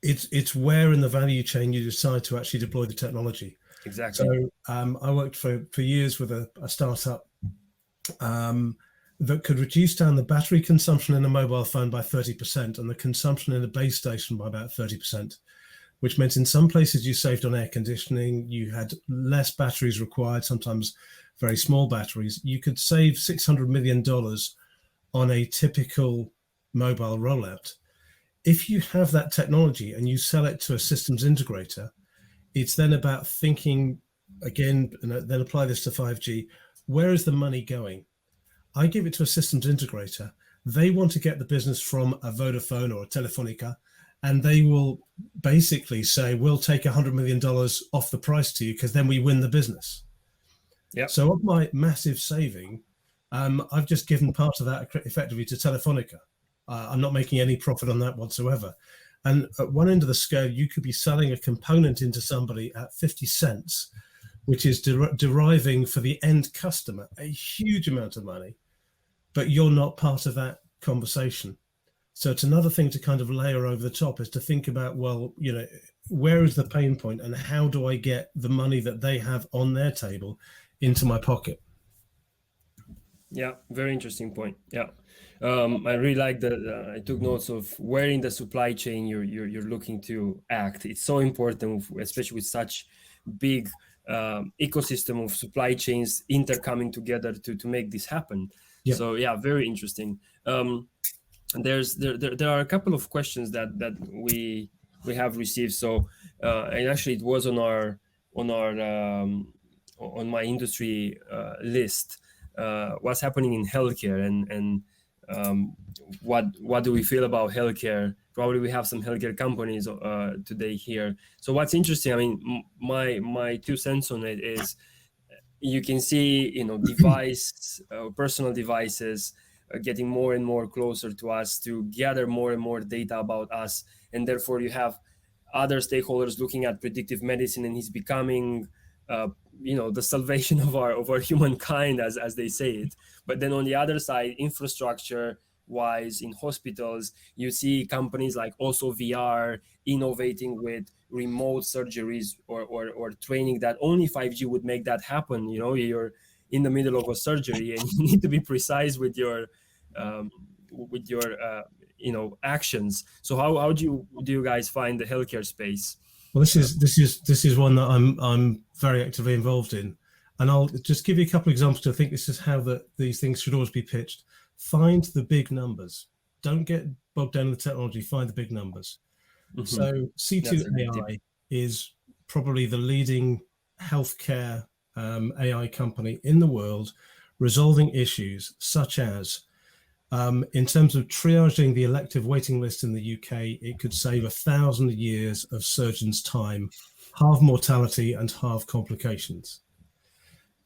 it's where in the value chain you decide to actually deploy the technology. Exactly. So I worked for years with a startup that could reduce down the battery consumption in a mobile phone by 30% and the consumption in a base station by about 30%, which meant in some places you saved on air conditioning, you had less batteries required, sometimes very small batteries. You could save $600 million on a typical mobile rollout. If you have that technology and you sell it to a systems integrator, it's then about thinking, again, and then apply this to 5G, where is the money going? I give it to a systems integrator. They want to get the business from a Vodafone or a Telefonica, and they will basically say, we'll take $100 million off the price to you because then we win the business. Yep. So of my massive saving, I've just given part of that effectively to Telefonica. I'm not making any profit on that whatsoever. And at one end of the scale, you could be selling a component into somebody at 50 cents, which is deriving for the end customer a huge amount of money, but you're not part of that conversation. So it's another thing to kind of layer over the top, is to think about, well, where is the pain point and how do I get the money that they have on their table into my pocket? Yeah, very interesting point. Yeah. I really like that. I took notes of where in the supply chain you're looking to act. It's so important, especially with such big ecosystem of supply chains intercoming together to make this happen. Yeah. So yeah, very interesting. There are a couple of questions that we have received. So and actually it was on my industry list. What's happening in healthcare and what do we feel about healthcare? Probably we have some healthcare companies today here. So what's interesting, I mean, my 2 cents on it is you can see, personal devices getting more and more closer to us to gather more and more data about us. And therefore you have other stakeholders looking at predictive medicine, and he's becoming the salvation of our humankind, as they say it. But then on the other side, infrastructure wise, in hospitals, you see companies like also VR innovating with remote surgeries or training that only 5G would make that happen. You're in the middle of a surgery and you need to be precise with your actions. So how do you guys find the healthcare space? Well, this is one that I'm very actively involved in, and I'll just give you a couple of examples. I think this is how these things should always be pitched. Find the big numbers. Don't get bogged down in the technology. Find the big numbers. Mm-hmm. So C2AI is probably the leading healthcare AI company in the world, resolving issues such as, in terms of triaging the elective waiting list in the UK, it could save 1,000 years of surgeons' time, halve mortality and halve complications.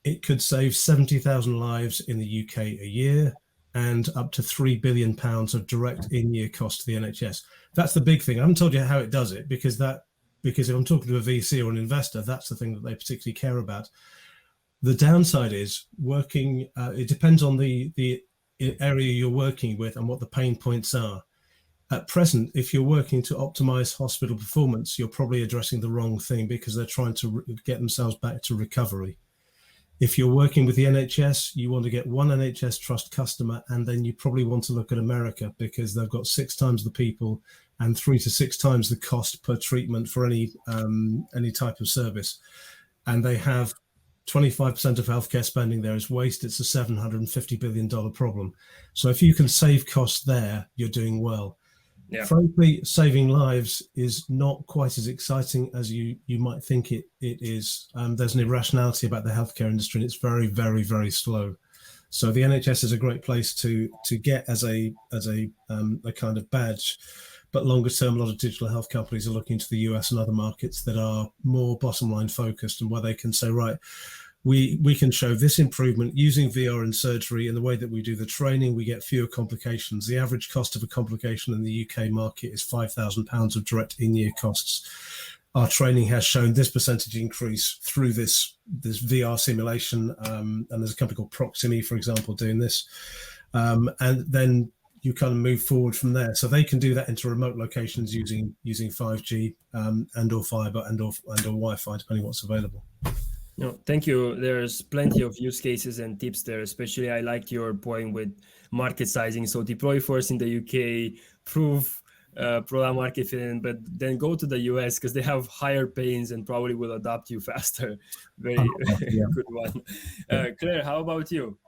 It could save 70,000 lives in the UK a year and up to £3 billion of direct in-year cost to the NHS. That's the big thing. I haven't told you how it does it because if I'm talking to a VC or an investor, that's the thing that they particularly care about. The downside is working, it depends on the area you're working with and what the pain points are. At present, if you're working to optimize hospital performance, you're probably addressing the wrong thing because they're trying to get themselves back to recovery. If you're working with the NHS, you want to get one NHS Trust customer, and then you probably want to look at America because they've got 6 times the people and 3 to 6 times the cost per treatment for any type of service. And they have 25% of healthcare spending there is waste. It's a $750 billion problem. So if you can save costs there, you're doing well. Yeah. Frankly, saving lives is not quite as exciting as you might think it is. There's an irrationality about the healthcare industry, and it's very, very, very slow. So the NHS is a great place to get as a kind of badge. But longer term, a lot of digital health companies are looking to the US and other markets that are more bottom line focused, and where they can say, right, we can show this improvement using VR in surgery. In the way that we do the training, we get fewer complications. The average cost of a complication in the UK market is £5,000 of direct in-year costs. Our training has shown this percentage increase through this VR simulation, and there's a company called Proximi, for example, doing this, and then you kind of move forward from there. So they can do that into remote locations using 5G and or fiber and or Wi-Fi, depending what's available. No, thank you. There's plenty of use cases and tips there. Especially, I like your point with market sizing. So deploy first in the UK, prove product market fit, but then go to the US because they have higher pains and probably will adopt you faster. Very good one. Claire, how about you?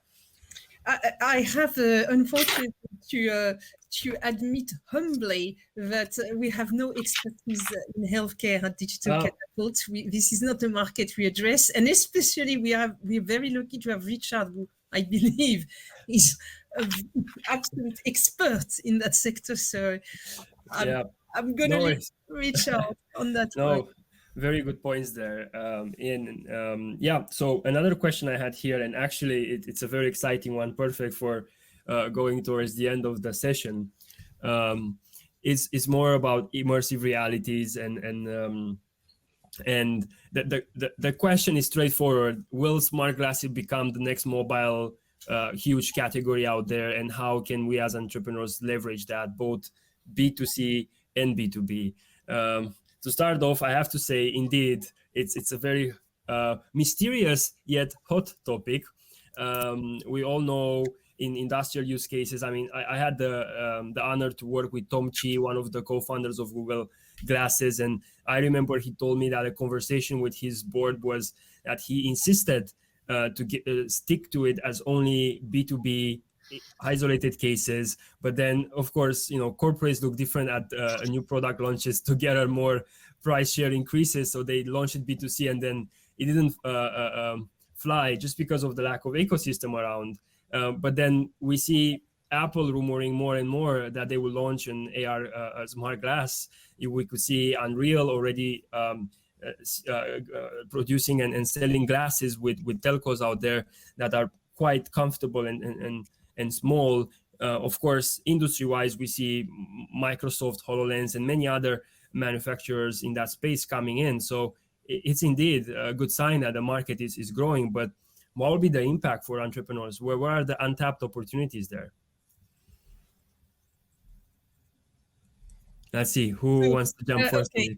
I have unfortunately to admit humbly that we have no expertise in healthcare at Digital Catapult. This is not a market we address, and especially we're very lucky to have Richard, who I believe is an absolute expert in that sector. So I'm going to reach out on that one. Very good points there. So another question I had here, and actually it's a very exciting one, perfect for going towards the end of the session. It's more about immersive realities, and the question is straightforward. Will smart glasses become the next mobile huge category out there, and how can we as entrepreneurs leverage that, both B2C and B2B? To start off, I have to say, indeed, it's a very mysterious yet hot topic. We all know in industrial use cases. I mean, I had the honor to work with Tom Chi, one of the co-founders of Google Glasses, and I remember he told me that a conversation with his board was that he insisted to stick to it as only B2B isolated cases. But then, of course, corporates look different at new product launches to get more price share increases. So they launched it B2C, and then it didn't fly just because of the lack of ecosystem around. But then we see Apple rumoring more and more that they will launch an AR smart glass. We could see Unreal already producing and selling glasses with telcos out there that are quite comfortable and small. Of course, industry-wise, we see Microsoft HoloLens and many other manufacturers in that space coming in. So it's indeed a good sign that the market is growing. But what will be the impact for entrepreneurs? Where are the untapped opportunities there? Let's see who wants to jump first. Okay.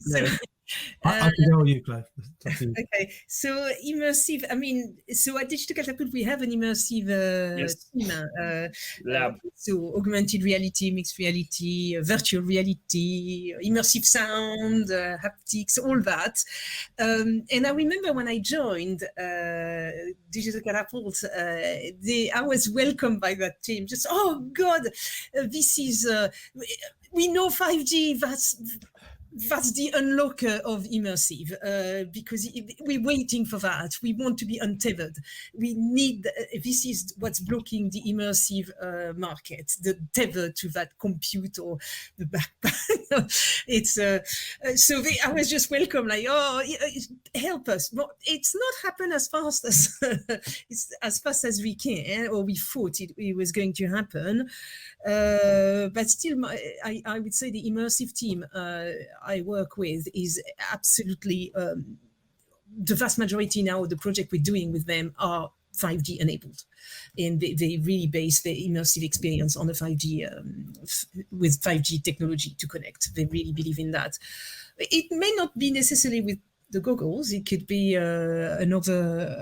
I can go with you, Clive. Okay, so immersive. I mean, so at Digital Catapult we have an immersive team. Lab. So augmented reality, mixed reality, virtual reality, immersive sound, haptics, all that. And I remember when I joined Digital Catapult, I was welcomed by that team. Just, oh God, this is. We know 5G. That's the unlocker of immersive, because we're waiting for that. We want to be untethered. We need, this is what's blocking the immersive market, the tether to that compute or the backpack. It's I was just welcome, like, oh, help us. But it's not happened as fast as we can, or we thought it was going to happen. But still, I would say the immersive team I work with is absolutely the vast majority now of the project we're doing with them are 5G enabled, and they really base their immersive experience on the 5G with 5G technology to connect. They really believe in that. It may not be necessarily with the goggles. It could be another.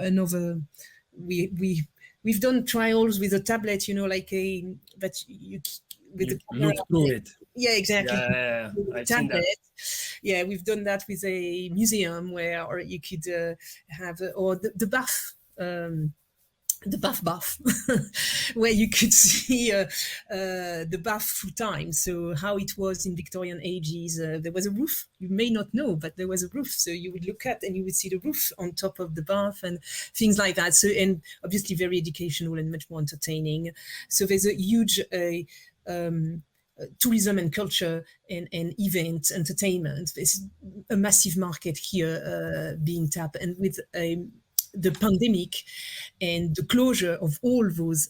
We've done trials with a tablet, like that you with the camera. Look through it. Yeah, exactly. Yeah. I've seen that. we've done that with a museum where you could have, or the bath. The bath where you could see the bath through time. So how it was in Victorian ages, there was a roof. You may not know, but there was a roof. So you would look at and you would see the roof on top of the bath and things like that. So, and obviously very educational and much more entertaining. So there's a huge tourism and culture and event entertainment. There's a massive market here being tapped, and with the pandemic and the closure of all those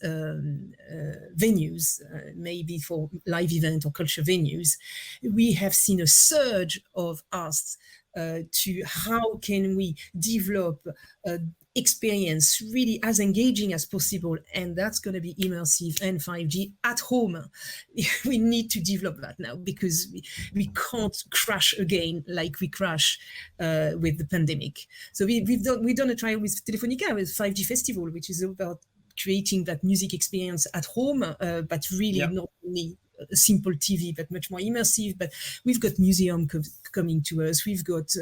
venues, maybe for live event or culture venues, we have seen a surge of asks to how can we develop experience really as engaging as possible, and that's going to be immersive and 5G at home. We need to develop that now, because we can't crash again like we crashed with the pandemic. So we've done a trial with Telefonica with 5G Festival, which is about creating that music experience at home, but really not only a simple TV, but much more immersive. But we've got museum coming to us. We've got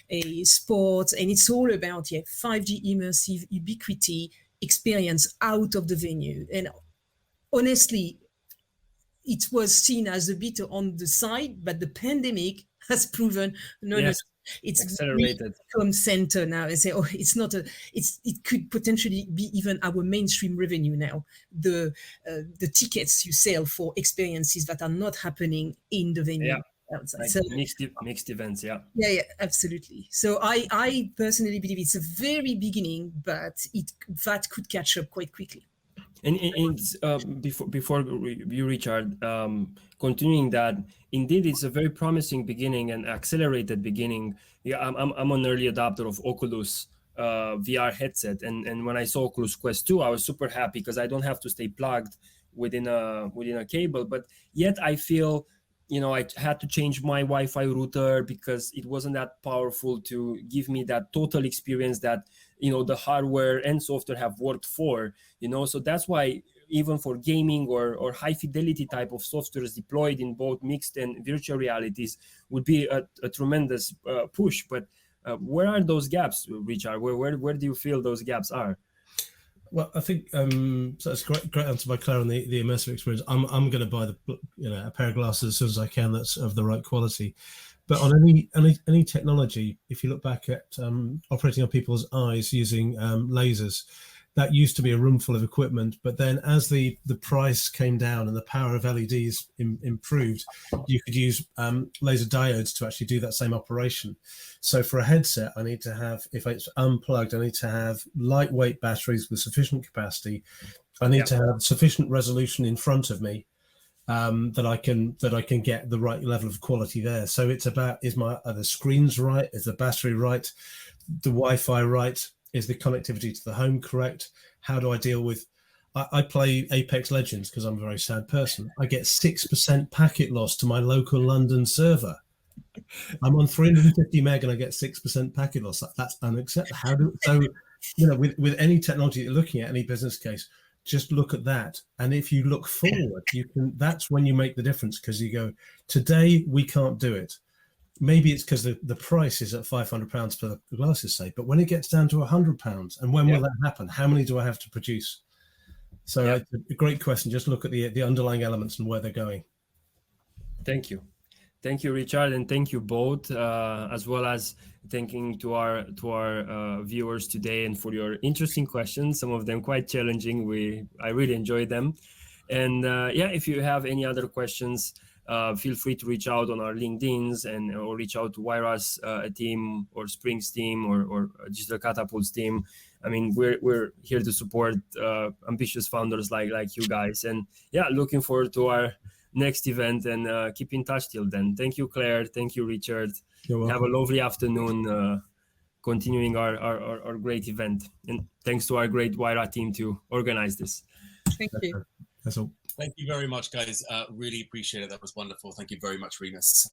a sport, and it's all about 5G immersive ubiquity experience out of the venue. And honestly, it was seen as a bit on the side, but the pandemic has proven it's accelerated. Become center now. I say, it's not it could potentially be even our mainstream revenue now. The tickets you sell for experiences that are not happening in the venue. Outside. Like so mixed events. Yeah, absolutely. So I personally believe it's a very beginning, but that could catch up quite quickly. And before you, Richard, continuing that, indeed, it's a very promising beginning and accelerated beginning. Yeah, I'm an early adopter of Oculus VR headset, and when I saw Oculus Quest 2, I was super happy because I don't have to stay plugged within a cable. But yet I feel, I had to change my Wi-Fi router because it wasn't that powerful to give me that total experience that the hardware and software have worked for. So that's why even for gaming or high fidelity type of softwares deployed in both mixed and virtual realities would be a tremendous push. But where are those gaps, Richard? Where do you feel those gaps are? Well, I think so. That's a great answer by Claire on the immersive experience. I'm going to buy a pair of glasses as soon as I can that's of the right quality. But on any technology, if you look back at operating on people's eyes using lasers, that used to be a room full of equipment. But then as the price came down and the power of LEDs improved, you could use laser diodes to actually do that same operation. So for a headset, I need to have, if it's unplugged, I need to have lightweight batteries with sufficient capacity. I need to have sufficient resolution in front of me that I can get the right level of quality there. So it's about, are the screens right? Is the battery right? The Wi-Fi right? Is the connectivity to the home correct? How do I deal with, I play Apex Legends because I'm a very sad person. I get 6% packet loss to my local London server. I'm on 350 meg and I get 6% packet loss. That's unacceptable. With any technology you're looking at, any business case, just look at that. And if you look forward, that's when you make the difference, because you go, today we can't do it. Maybe it's because the price is at £500 for the glasses, say, but when it gets down to £100, and when will that happen? How many do I have to produce? So it's a great question. Just look at the underlying elements and where they're going. Thank you, Richard, and thank you both, as well as thanking to our viewers today and for your interesting questions. Some of them quite challenging. I really enjoyed them, and if you have any other questions, feel free to reach out on our LinkedIn's or reach out to Wayra's team or Spring's team or Digital Catapult's team. I mean, we're here to support ambitious founders like you guys, and looking forward to our next event, and keep in touch till then. Thank you, Claire. Thank you, Richard. You're welcome. Have a lovely afternoon, continuing our great event, and thanks to our great Wayra team to organize this. Thank you. That's all. Thank you very much, guys. Really appreciate it. That was wonderful. Thank you very much, Remus.